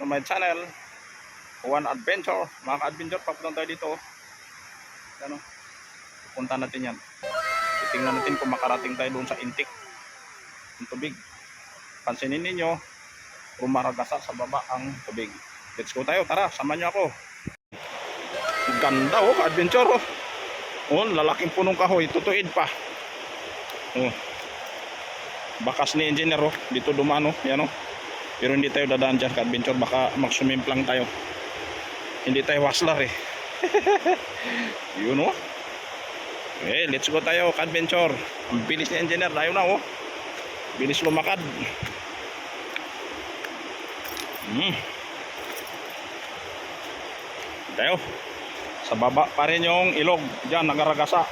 to my channel, One Adventure. Mga ka-adventure, papunta tayo dito. Ano? Pupunta natin yan. Titingnan natin kung makarating tayo doon sa intik ng tubig. Pansinin ninyo, rumaragasa sa baba ang tubig. Let's go tayo, tara, samahan nyo ako. Ganda oh, ka-adventure oh. Oh, lalaking punong kahoy, tutuid pa. Oh. Bakas ni engineer oh, dito dumaan oh, yan oh. Pero hindi tayo dadaan dyan ka-adventure, baka magsumimplang tayo. Hindi tayo waslar eh. Yun oh. Okay, let's go tayo ka-adventure. Ang bilis ni engineer, tayo na oh. Bilis lumakad. Tayo. Sa baba pa rin yung ilog, diyan nagaragasa.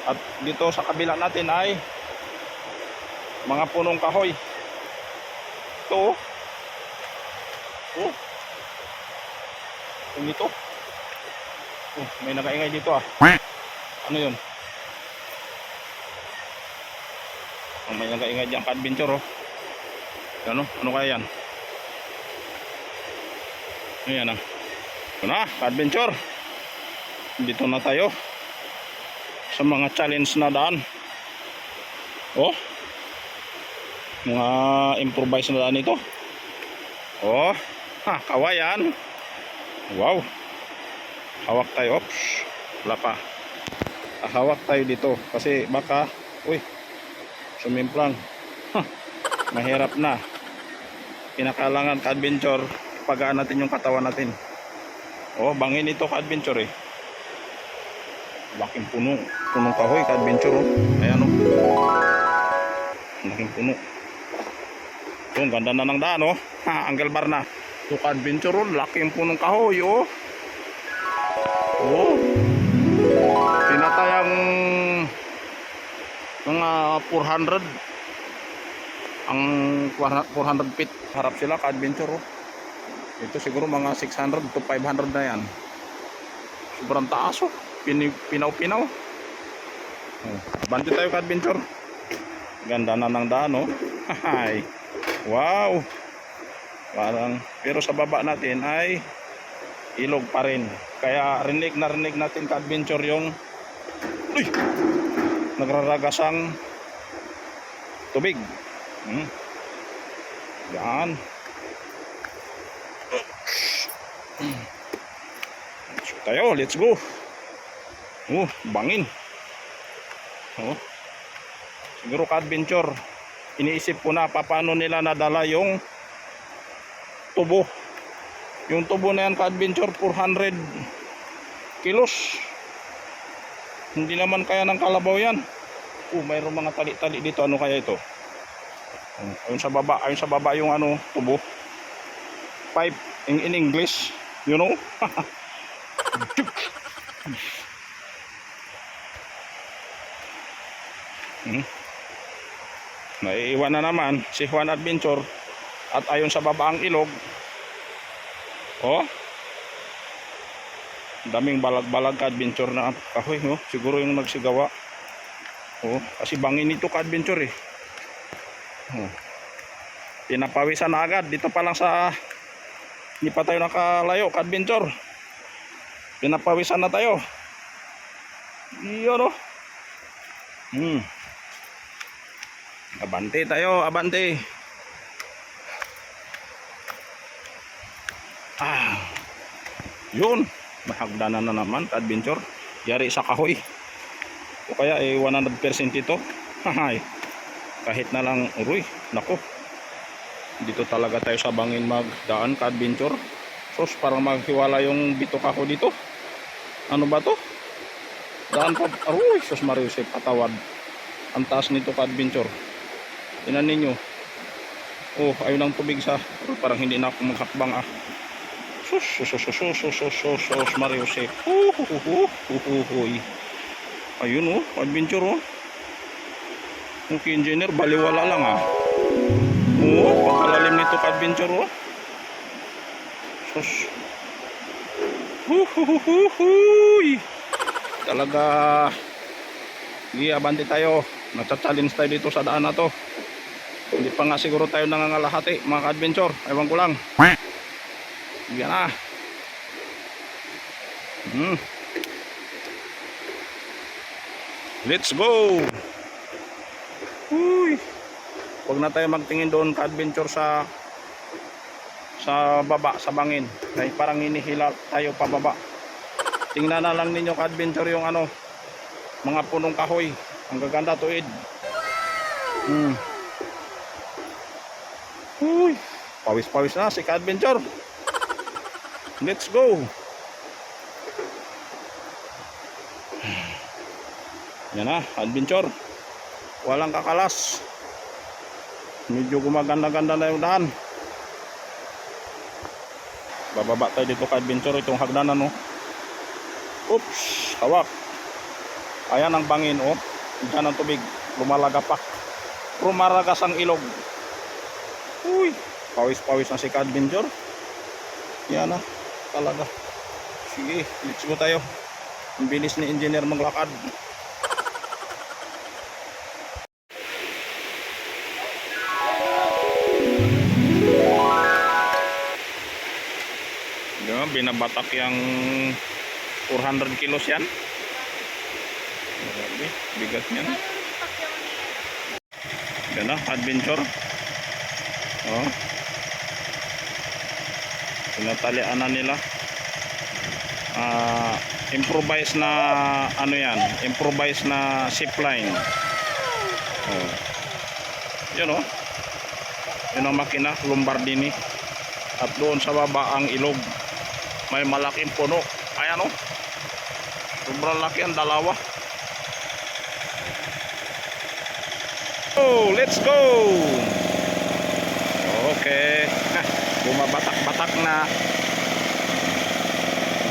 At dito sa kabila natin ay mga punong kahoy. Ito oh. Ito. Oh, may nakaingay dito ah. Ano yun? Oh, may nakaingay diyan ka-adventure oh. Ano? Ano kaya yan? Ayan ah. Ito na, ka-adventure. Dito na tayo sa mga challenge na daan. Oh. Mga improvise na daan ito. Oh, ha, kawayan. Wow. Hawak tayo. Oops. Wala pa. Hawak tayo dito kasi baka sumimplang. Mahirap na. Kinakailangan ka-adventure pagaan natin yung katawan natin. Oh, bangin ito ka-adventure eh. Laking punong kahoy ka-adventure oh. Ayan oh. Laking puno. Ito, ang ganda na ng daan oh. Ha, Angel Bar na. Ito ka-adventure oh, laking punong kahoy oh. Oh. Tinatayang mga 400 ang 400 feet harap sila ka-adventure oh. Ito siguro mga 600 to 500 na yan. Sobrang taas oh. Pinaw-pinaw. Oh, banti tayo ka-adventure. Ganda na ng daan oh. Hay. Wow. Parang pero sa baba natin ay ilog pa rin. Kaya rinig natin ka-adventure yung nagraragasang tubig. Yan. So, tayo, let's go. Oh, bangin. Oh. Siguro ka-adventure, iniisip ko na paano nila nadala yung tubo. Yung tubo na yan ka-adventure 400 kilos. Hindi naman kaya ng kalabaw yan. Mayroong mga tali-tali dito. Ano kaya ito? Ayun sa baba yung ano, tubo. Pipe in English, you know. Naiiwan na naman si Juan Adventure at ayon sa baba ang ilog. Oh, daming balag-balag ka-adventure na kahoy no? Siguro yung nagsigawa. Oh, kasi bangin ito ka-adventure eh. Oh. Pinapawisan na agad dito pa lang sa hindi pa tayo nakalayo ka-adventure. Pinapawisan na tayo. Iyon oh. Abante tayo, abante. Yun, mahagdanan na naman ka-adventure. Yari sa kahoy. O kaya 100% ito. Kahit na lang uroy, nako. Dito talaga tayo sa bangin magdaan ka-adventure. Sos, parang maghiwala yung bito kako dito. Ano ba to? Daan pa. Aroy, sos Mariusip, patawad. Ang taas nito ka-adventure. Tinan ninyo. Oh, ayun ang tubig sa. Parang hindi na ako maghakbang ah. Sos Mariusip. Ayun oh, adventure oh. Yung engineer baliwala lang ah. Oh, pagkalalim nito ka-adventure oh. Sos. Talaga. Sige, abante tayo. Nagcha-challenge tayo dito sa daan na to. Hindi pa pa nga siguro tayo nangangalahati mga ka-adventure. Ewan ko lang. Yan na. Let's go. Uy. Huwag na tayo magtingin doon ka-adventure sa baba, sa bangin. Dahil parang hinihila tayo pababa. Tingnan na lang ninyo ka-adventure yung ano, mga punong kahoy. Ang gaganda tuwid. Uy. Pawis-pawis na si ka-adventure. Let's go. Yan na, adventure. Walang kakalas. Medyo gumaganda-ganda na yung daan. Bababa tayo dito ka-adventure. Itong hagdanan, no. Oops, hawak. Ayan ang bangin, oh. Diyan ang tubig. Lumalaga pa. Rumaragas ang ilog. Uy, pawis-pawis na si ka-adventure. Yan na, talaga. Sige, let's go tayo. Ang bilis ni engineer maglakad. Binabatak yung 400 kilos yan. Bigat yan. Yan na, adventure. Oh. Tinatalian na nila. Improvise na ano yan, improvise na zip line. Oh. Yun oh. Yun ang makina, Lombardini. At doon sa baba ang ilog. May malaking puno. Ayan o. Sobrang laki ang dalawa. Oh, let's go. Okay. Bumabatak-batak na.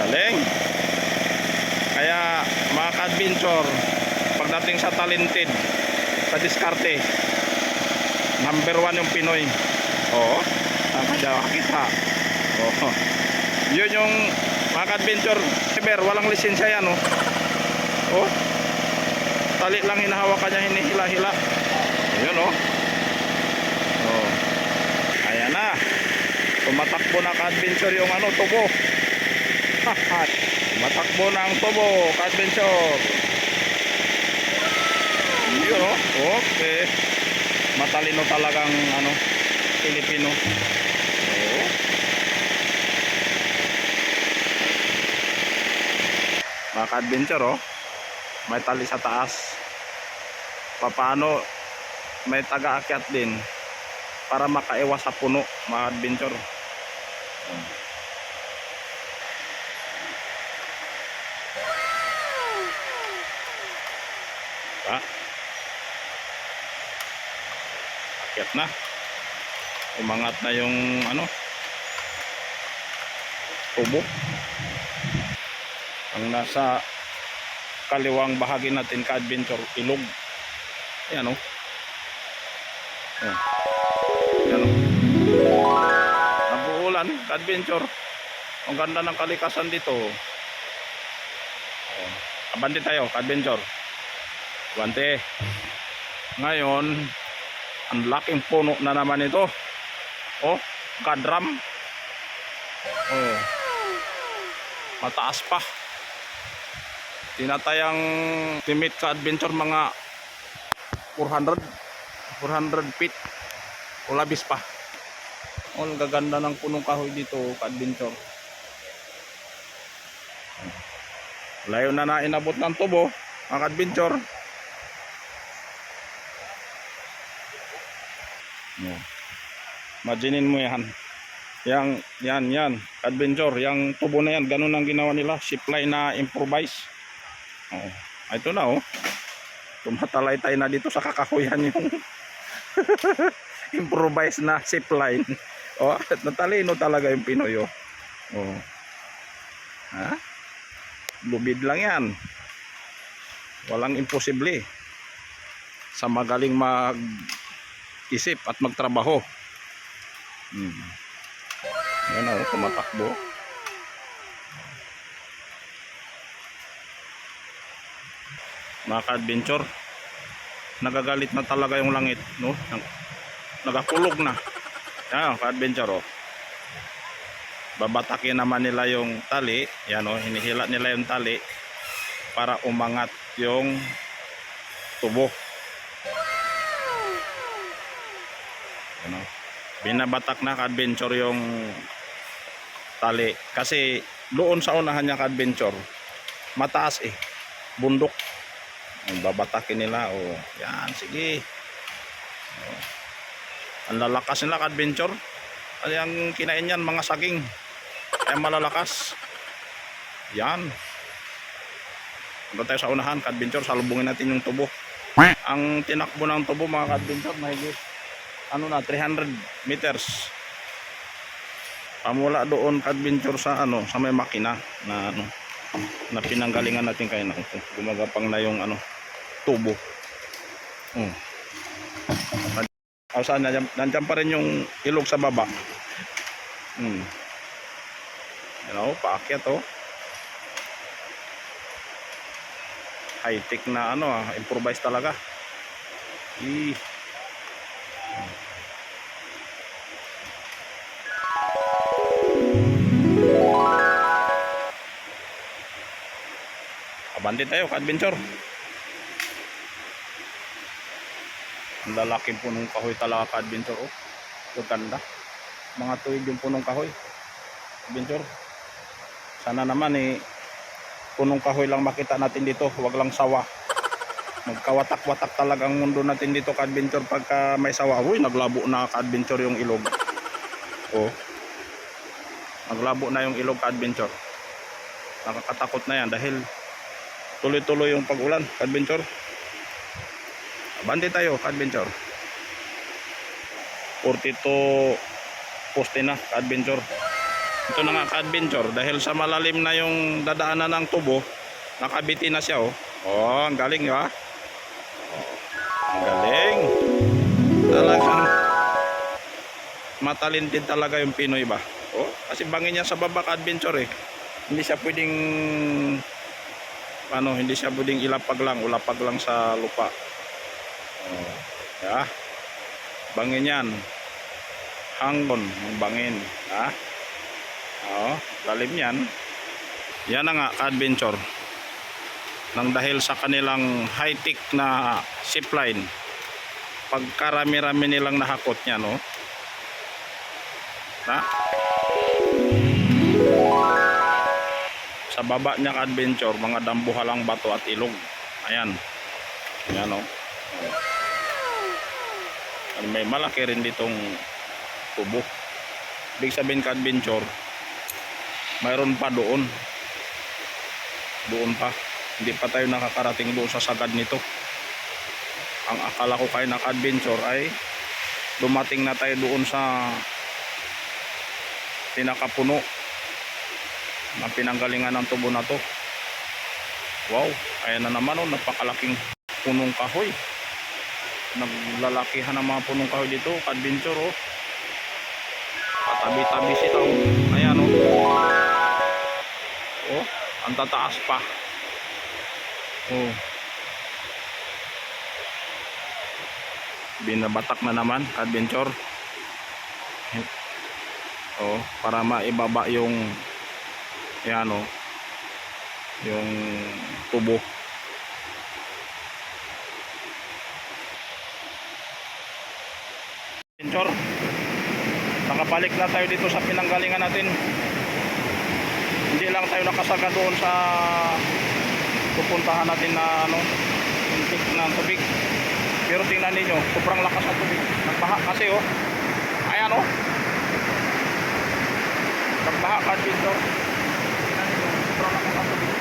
Galing. Kaya mga ka-adventure, pagdating sa talented, sa diskarte, number 1 yung Pinoy. Oo. Nakakita. Oo. Yun yung mga adventure driver, walang lisensya yan, oh. Oh. Tali lang hinahawakan niya, hinihila-hila. Ayun, oh. Oh. Ayan na. Tumatakbo na ka-adventure yung ano, tubo. Tumatakbo na ang tubo, ka-adventure. Yun, oh. Okay. Matalino talagang ano, Pilipino. Oh. Mga ka-adventure, oh, may tali sa taas. Paano may taga-akyat din para makaiwas sa puno, mga adventure. Akyat na. Umangat na yung ano, tubo. Ang nasa kaliwang bahagi natin ka-adventure, ilog. Ayan o. Ayan o. Nag-uulan, ka-adventure. Ang ganda ng kalikasan dito. Abante tayo, ka-adventure. Abante. Ngayon, ang laking puno na naman ito. Oh, kadram. Oh. Mataas pa. Tinatayang limit sa adventure mga 400 feet o labis pa. Ang gaganda ng punong kahoy dito ka-adventure. Layo na na inabot ng tubo ang adventure. Imaginin mo yan. Yan adventure, yang tubo na yan, ganun ang ginawa nila, zip line na improvise. Oh, ito na oh. Tumatalay-tay na dito sa kakahuyan yung improvise na zip line. Oh, natalino talaga yung Pinoy oh. Oh. Ha? Lubid lang yan. Walang imposible sa magaling mag-isip at magtrabaho. Yan o, tumatakbo. Mga ka-adventure, nagagalit na talaga yung langit, no? nagakulog na. Yan, ka-adventure, oh. Babatakin naman nila yung tali. Yan, oh, hinihila nila yung tali para umangat yung tubo. Yan, oh. Binabatak na ka-adventure yung tali. Kasi doon sa unahan niya ka-adventure, mataas eh. Bundok. Babatakin nila, oh. Yan, sige. Oh. Ang lalakas nila ka-adventure. Ano yung kinain yan, mga saging. Kaya malalakas. Yan. Punta tayo sa unahan, ka-adventure. Salubungin natin yung tubo. Ang tinakbo ng tubo, mga ka-adventure, mahigit ano na, 300 meters. Pamula doon, ka-adventure, sa ano, sa may makina na ano, na pinanggalingan natin kayo na. Gumagapang na yung ano, tubo. O saan, nandiyan pa rin yung ilog sa baba. Yan, o, paakyat, o. High tech na ano, improvise talaga. Abante tayo, ka-adventure. Ang lalaking punong kahoy talaga, ka-adventure, oh. Ganda. Mga tuwid yung punong kahoy, adventure. Sana naman eh punong kahoy lang makita natin dito, wag lang sawa. Magkawatak-watak talaga ang mundo natin dito, ka-adventure, pagka may sawa. Uy, naglabo na, ka-adventure, yung ilog. Oh, naglabo na yung ilog, ka-adventure. Nakakatakot na yan dahil tuloy-tuloy yung pag-ulan, ka-adventure. Abante tayo, ka-adventure. 42 poste na, ka-adventure. Ito na nga, ka-adventure, dahil sa malalim na yung dadaanan ng tubo, nakabiti na siya, oh. Oh, ang galing, di ba? Oh, ang galing. Talagang matalintin talaga yung Pinoy ba? Oh, kasi bangin niya sa baba, ka-adventure, eh. Hindi siya pwedeng ano, hindi siya pwedeng ulapag lang sa lupa. Oh, ya. Bangin yan. Hanggon ng bangin, ha? Oh, lalim yan. Yan na nga, ka-adventure. Nang dahil sa kanilang high-tech na zipline, pagkarami-rami nilang nahakot niya, no? Ha? Sa baba niya, ka-adventure, mga dambuhalang bato at ilog. Ayan. Ayan, no? May malaki rin ditong tubo. Ibig sabihin, ka-adventure, mayroon pa doon pa, hindi pa tayo nakakarating doon sa sagad nito. Ang akala ko kayo na, ka-adventure, ay dumating na tayo doon sa pinakapuno na pinanggalingan ng tubo na to. Wow, ayan na naman, oh, napakalaking punong kahoy. Naglalakihan ng mga punong kahoy dito, ka-adventure, oh. Patabi-tabi sila, oh. Ayan, oh. Oh, ang tataas pa. Oh. Binabatak na naman, ka-adventure. Oh, para maibaba yung ayan, oh, yung tubo. Adventure, nakabalik na tayo dito sa pinanggalingan natin. Hindi lang tayo nakasaga doon sa pupuntahan natin na ano, intik ng tubig. Pero tingnan ninyo, sobrang lakas ng tubig. Nagbaha kasi, oh. Ayan, oh. Nagbaha ka dito. Tingnan ninyo, sobrang lakas ng tubig.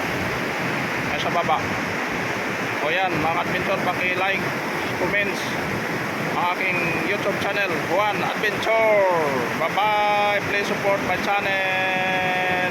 Ay sa baba. O yan, mga adventure, paki-like, comments ang aking YouTube channel, Juan Adventure. Bye bye, please support my channel.